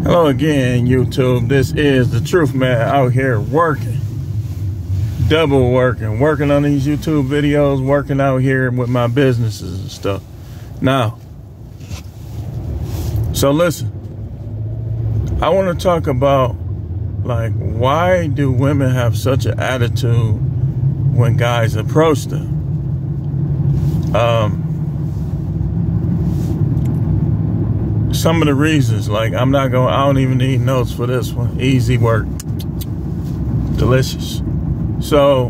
Hello again, YouTube. This is the Truth Man out here working, double working on these YouTube videos, working out here with my businesses and stuff. Now, so listen, I want to talk about, like, why do women have such an attitude when guys approach them? Some of the reasons, like, I don't even need notes for this one. Easy work. Delicious. So,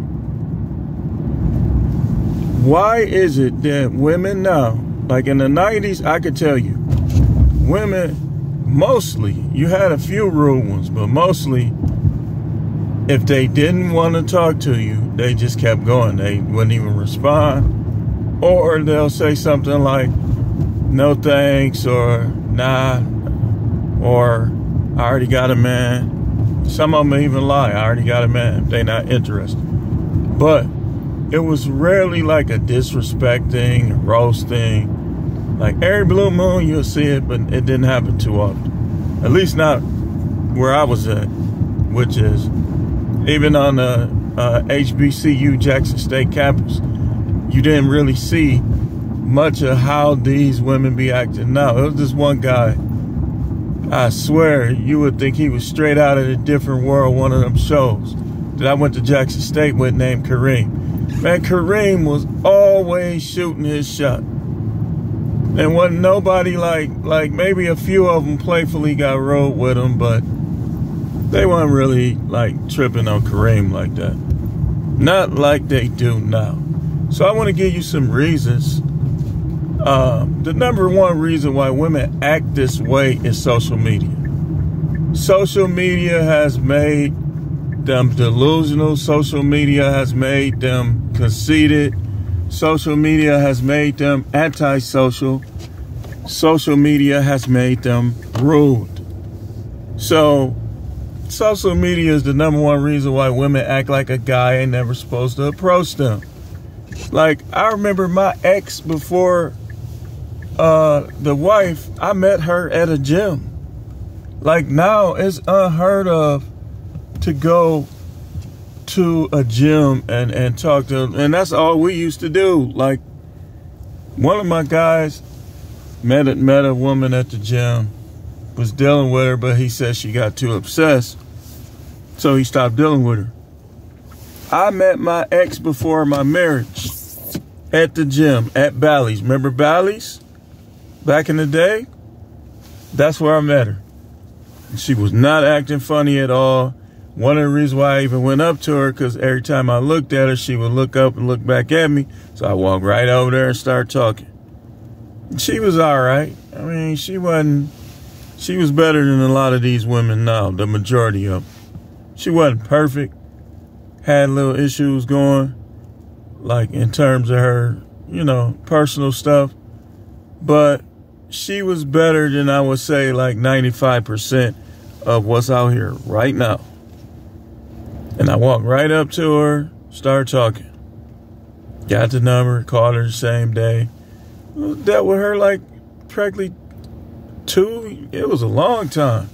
why is it that women now, like in the 90s, I could tell you, women, mostly, you had a few rude ones, but mostly, if they didn't want to talk to you, they just kept going. They wouldn't even respond. Or they'll say something like, no thanks, or nah, or I already got a man. Some of them even lie, I already got a man. They not interested. But it was rarely like a disrespecting, roasting. Like every blue moon you'll see it, but it didn't happen too often. At least not where I was at, which is even on the HBCU Jackson State campus. You didn't really see much of how these women be acting now. It was this one guy, I swear, you would think he was straight out of a different world, one of them shows that I went to Jackson State with named Kareem. Man, Kareem was always shooting his shot. And wasn't nobody like maybe a few of them playfully got rolled with him, but they weren't really like tripping on Kareem like that. Not like they do now. So I want to give you some reasons. The number one reason why women act this way is social media. Social media has made them delusional. Social media has made them conceited. Social media has made them antisocial. Social media has made them rude. So, social media is the number one reason why women act like a guy ain't never supposed to approach them. Like, I remember my ex before the wife, I met her at a gym. Like, now it's unheard of to go to a gym and talk to them. And that's all we used to do. Like, one of my guys met a woman at the gym, was dealing with her, but he said she got too obsessed, so he stopped dealing with her. I met my ex before my marriage at the gym at Bally's. Remember Bally's? Back in the day? That's where I met her. She was not acting funny at all. One of the reasons why I even went up to her, because every time I looked at her, she would look up and look back at me. So I walked right over there and started talking. She was all right. I mean, she was better than a lot of these women now, the majority of them. She wasn't perfect. Had little issues going, like in terms of her, personal stuff. But she was better than, I would say, like 95% of what's out here right now. And I walked right up to her, started talking. Got the number, called her the same day. Dealt with her like practically it was a long time.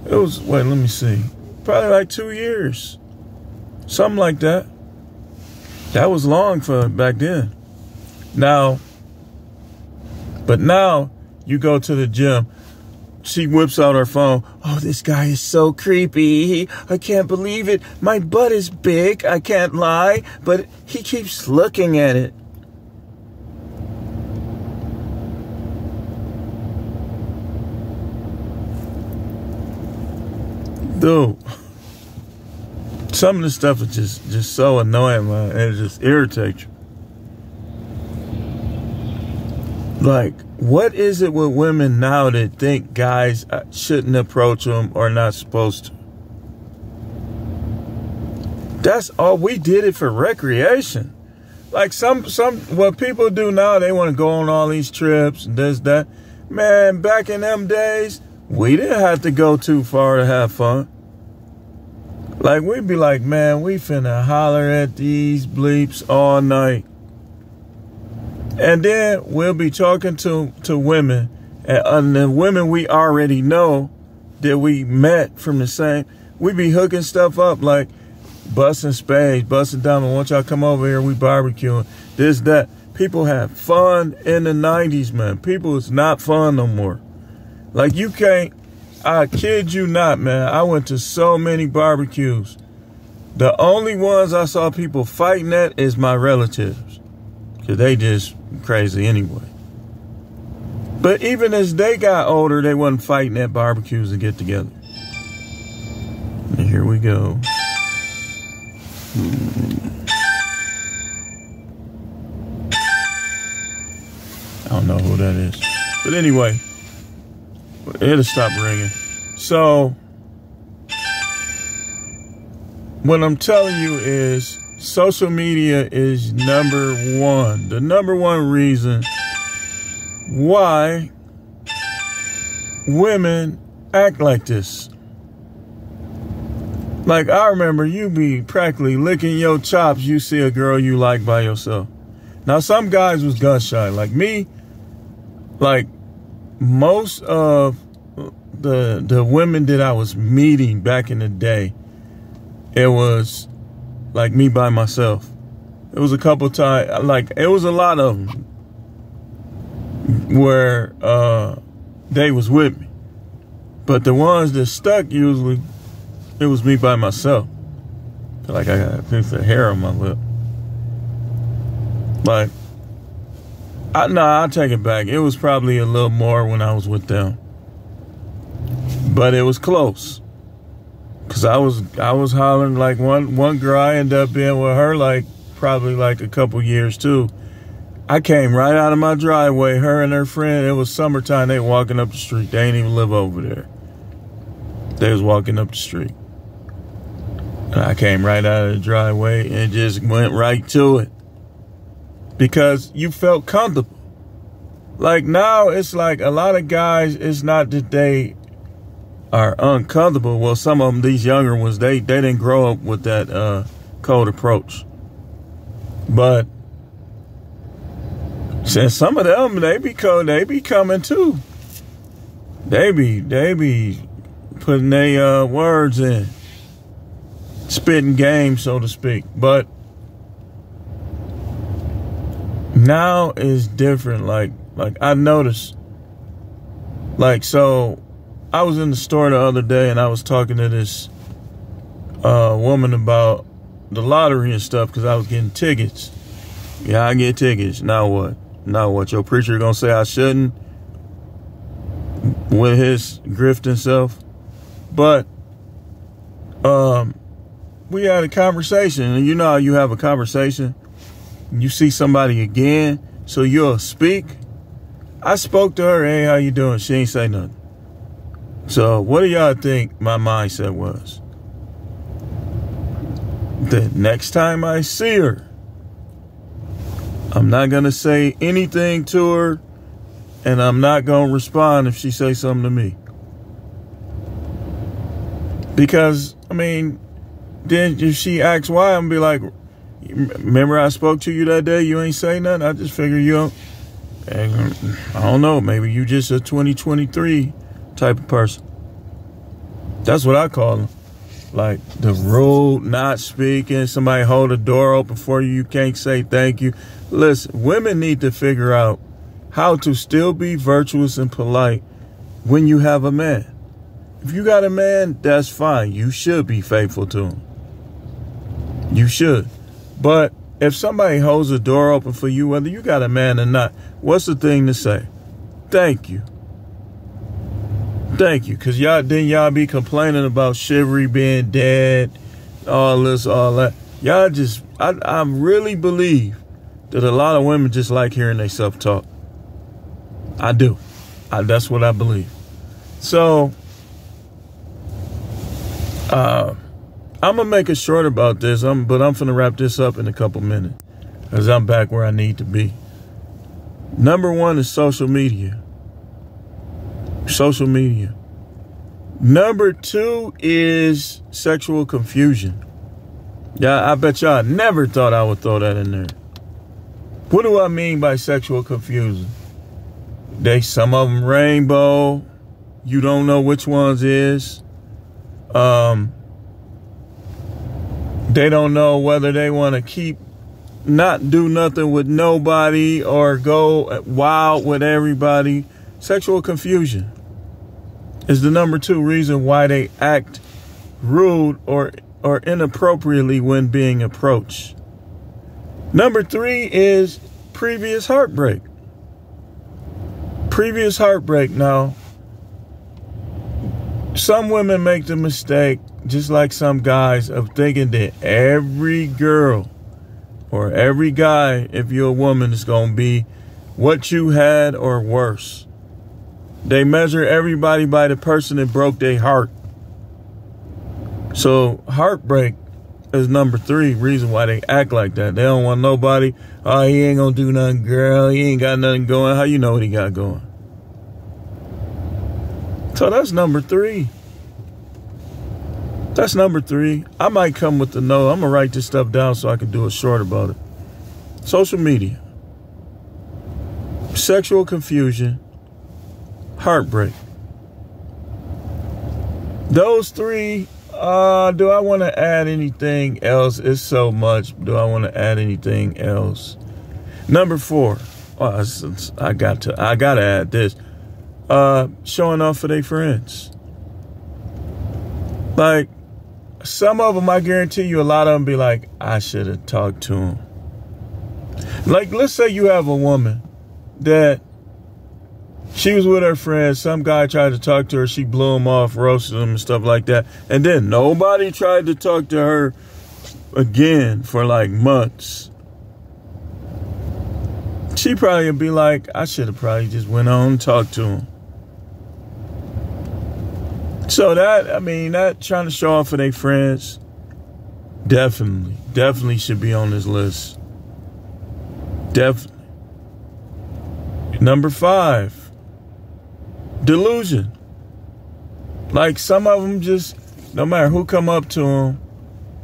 It was, wait, let me see. Probably like 2 years. Something like that. That was long for back then. But now you go to the gym, she whips out her phone. Oh, this guy is so creepy. I can't believe it. My butt is big. I can't lie, but he keeps looking at it. Dude, some of the stuff is just so annoying, man. It just irritates you. Like, what is it with women now that think guys shouldn't approach them or not supposed to? That's all. We did it for recreation. Like what people do now, they want to go on all these trips and this, that. Man, back in them days, we didn't have to go too far to have fun. Like, we'd be like, man, we finna holler at these bleeps all night. And then we'll be talking to women, and the women we already know that we met from the same. We be hooking stuff up like busting spades, busting diamond. Once y'all come over here, we barbecuing. This, that. People have fun in the 90s, man. People, it's not fun no more. Like, you can't, I kid you not, man. I went to so many barbecues. The only ones I saw people fighting at is my relatives. Because they just crazy anyway. But even as they got older, they wasn't fighting at barbecues to get together. And here we go. I don't know who that is. But anyway, it'll stop ringing. So, what I'm telling you is social media is number one. The number one reason why women act like this. Like, I remember you be practically licking your chops, you see a girl you like by yourself. Now, some guys was gun shy. Like me, like most of the women that I was meeting back in the day, it was like me by myself. It was a couple times, like it was a lot of them where they was with me. But the ones that stuck, usually, it was me by myself. I feel like I got a piece of hair on my lip. Like, I'll take it back. It was probably a little more when I was with them. But it was close. Cause I was hollering like one girl, I ended up being with her like probably like a couple years too. I came right out of my driveway, her and her friend, it was summertime, they walking up the street. They ain't even live over there. They was walking up the street. And I came right out of the driveway and just went right to it. Because you felt comfortable. Like now, it's like a lot of guys, it's not that they are uncomfortable. Well, some of them, these younger ones, they didn't grow up with that cold approach. But since some of them, they be cold, they be coming too. They be putting their words in. Spitting game, so to speak. But now is different. Like I noticed, like, so I was in the store the other day and I was talking to this woman about the lottery and stuff because I was getting tickets. Yeah, I get tickets. Now what? Now what? Your preacher gonna say I shouldn't with his grifting self? But we had a conversation, and you know how you have a conversation, you see somebody again, so you'll speak. I spoke to her, hey, how you doing? She ain't say nothing. So what do y'all think my mindset was? The next time I see her, I'm not going to say anything to her, and I'm not going to respond if she say something to me. Because, I mean, then if she asks why, I'm going to be like, remember I spoke to you that day? You ain't say nothing? I just figure you don't. And I don't know. Maybe you just a 2023 type of person. That's what I call them. Like the rude, not speaking, somebody hold a door open for you, you can't say thank you. Listen, women need to figure out how to still be virtuous and polite when you have a man. If you got a man, that's fine. You should be faithful to him. You should. But if somebody holds a door open for you, whether you got a man or not, what's the thing to say? Thank you. Thank you. Because y'all be complaining about chivalry being dead, all this, all that. Y'all just, I really believe that a lot of women just like hearing they self-talk. I do. That's what I believe. So, I'm going to make it short about this, but I'm going to wrap this up in a couple minutes because I'm back where I need to be. Number one is social media. Social media. Number two is sexual confusion. Yeah, I bet y'all never thought I would throw that in there. What do I mean by sexual confusion? Some of them rainbow, You don't know which ones is. They don't know whether they want to not do nothing with nobody or go wild with everybody. Sexual confusion is the number 2 reason why they act rude or inappropriately when being approached. Number 3 is previous heartbreak. Previous heartbreak. Now, some women make the mistake, just like some guys, of thinking that every girl or every guy, if you're a woman, is going to be what you had or worse. They measure everybody by the person that broke their heart. So heartbreak is number 3 reason why they act like that. They don't want nobody. Oh, he ain't going to do nothing, girl. He ain't got nothing going. How you know what he got going? So that's number 3. That's number 3. I might come with the no. I'm going to write this stuff down so I can do a short about it. Social media. Sexual confusion. Heartbreak. Those 3. Do I want to add anything else? It's so much. Do I want to add anything else? Number 4. Oh, I got to add this. Showing off for their friends. Like, some of them, I guarantee you, a lot of them be like, I should have talked to him. Like, let's say you have a woman that she was with her friends. Some guy tried to talk to her. She blew him off, roasted him and stuff like that. And then nobody tried to talk to her again for like months. She probably would be like, I should have probably just went on and talked to him. So that trying to show off for their friends, definitely should be on this list. Definitely. Number 5, delusion. Like, some of them just, no matter who come up to them,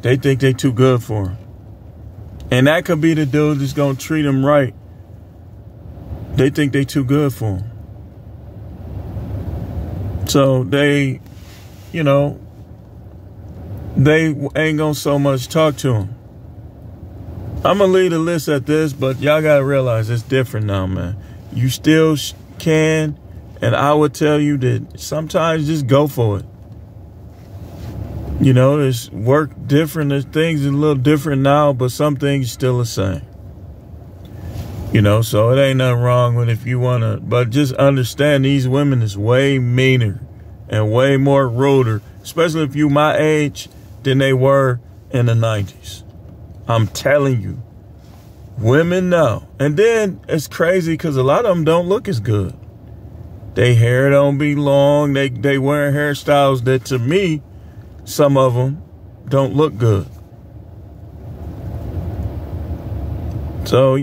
they think they too good for them. And that could be the dude that's going to treat them right. They think they too good for them. So they, they ain't going to so much talk to them. I'm going to leave the list at this, but y'all got to realize it's different now, man. You still can, and I would tell you that sometimes just go for it. There's work different. There's things a little different now, but some things still the same. So it ain't nothing wrong with if you want to, but just understand these women is way meaner and way more ruder, especially if you my age, than they were in the 90s. I'm telling you, women know. And then it's crazy because a lot of them don't look as good. They hair don't be long. They wearing hairstyles that, to me, some of them don't look good. So,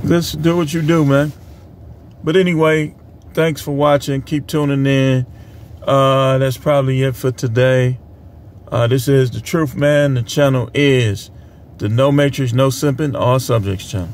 let's do what you do, man. But anyway, thanks for watching. Keep tuning in. That's probably it for today. This is The Truth Man. The channel is the No Matrix, No Simping, All Subjects channel.